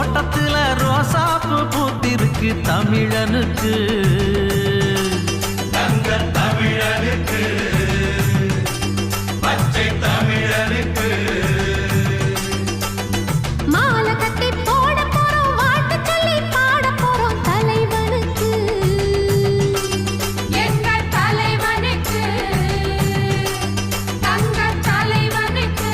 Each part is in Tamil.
தோட்டத்துல ரோசாப்பு பூத்திருக்கு தமிழனுக்கு தங்க தமிழனுக்கு பச்சை தமிழனுக்கு மாலை கட்டி போட போறோம் வாழ்த்து சொல்லி பாட போறோம் தலைவனுக்கு எங்கள் தலைவனுக்கு தங்க தலைவனுக்கு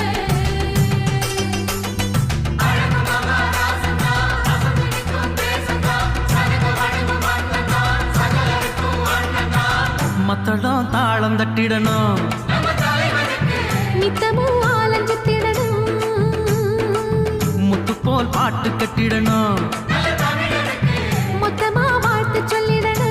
அழகு மகாராசனா அசந்திக்கும் தேசனா சனக வணங்கும் மன்னனா சகலருக்கும் அண்ணனா மத்தளம் தாளம் தட்டிடணும் நம்ம தலைவனுக்கு நித்தமும் ஆலஞ்சத்திடணும் முத்து போல் பாட்டு கட்டிடணும் மொத்தமா வாழ்த்து சொல்லிடணும்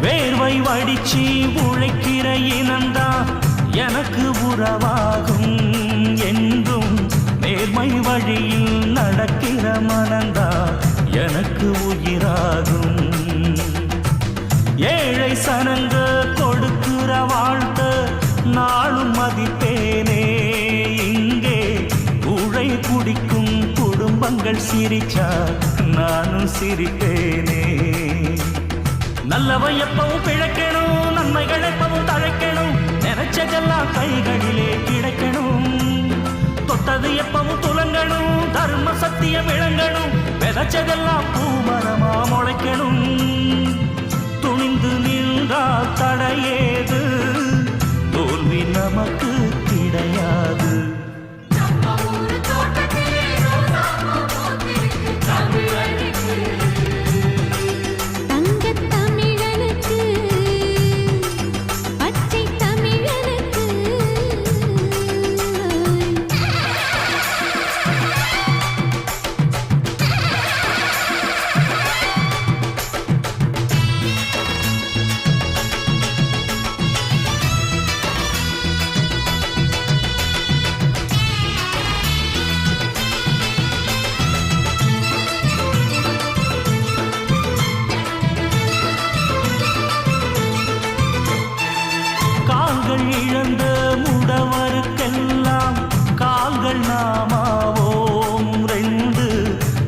வேர்வை வடிச்சு உழைக்கிற இனந்தா எனக்கு உறவாகும் என்றும் நேர்மை வழியில் நடக்கிற மனந்தா எனக்கு உயிராகும் ஏழை சனங்க கொடுக்கிற வாழ்த்த நாளும் மதிப்பேனே இங்கே ஊழை குடிக்கும் குடும்பங்கள் சிரிச்சா நானும் சிரிப்பேனே நல்லவை எப்பவும் பிழைக்கணும் நன்மைகள் எப்பவும் தழைக்கணும் நினைச்சதெல்லாம் கைகளிலே கிடைக்கணும் தொட்டது எப்பவும் துலங்கணும் தர்ம சத்தியம் விளங்கணும் விதைச்சதெல்லாம் பூமரமா முளைக்கணும் துணிந்து நின்றால் தடையேது தோல்வி நமக்கு கிடையாது இழந்த முடவருக்கெல்லாம் கால்கள் நாமாவோம் ரெண்டு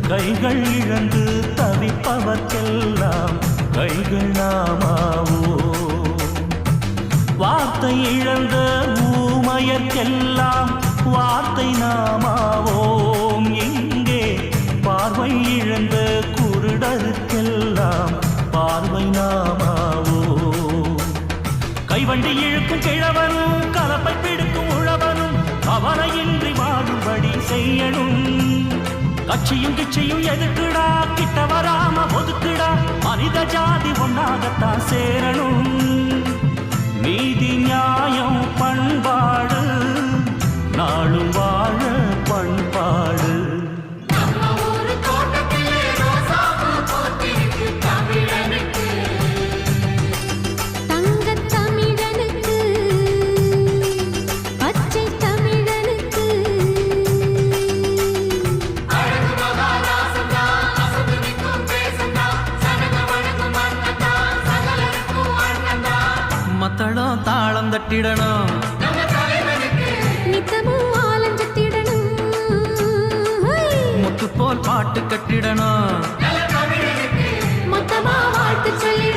கைகள் இழந்து தவிப்பவர்க்கெல்லாம் கைகள் நாமாவோ வார்த்தை இழந்த ஊமையர்க்கெல்லாம் வார்த்தை நாமாவோம் இங்கே பார்வை இழந்த குருடருக்கெல்லாம் பார்வை நாமாவோ கைவண்டி இழுக்கும் கிழவனும் கலப்பை பிடிக்கும் உழவனும் கவலையின்றி வாழும்படி செய்யணும் கட்சியும் கிச்சையும் எதுக்குடா கிட்ட வராம ஒதுக்குடா மனித ஜாதி ஒன்னாகத்தான் சேரணும் நீதி நியாயம் பண்பாடு நாளும் வாழ பண்பாடு மத்தளம் தாளம் தட்டிடணும் நித்தமும் ஆலஞ்சத்திடணும் முத்து போல் பாட்டு கட்டிடணும் மொத்தமா வாழ்த்து சொல்லி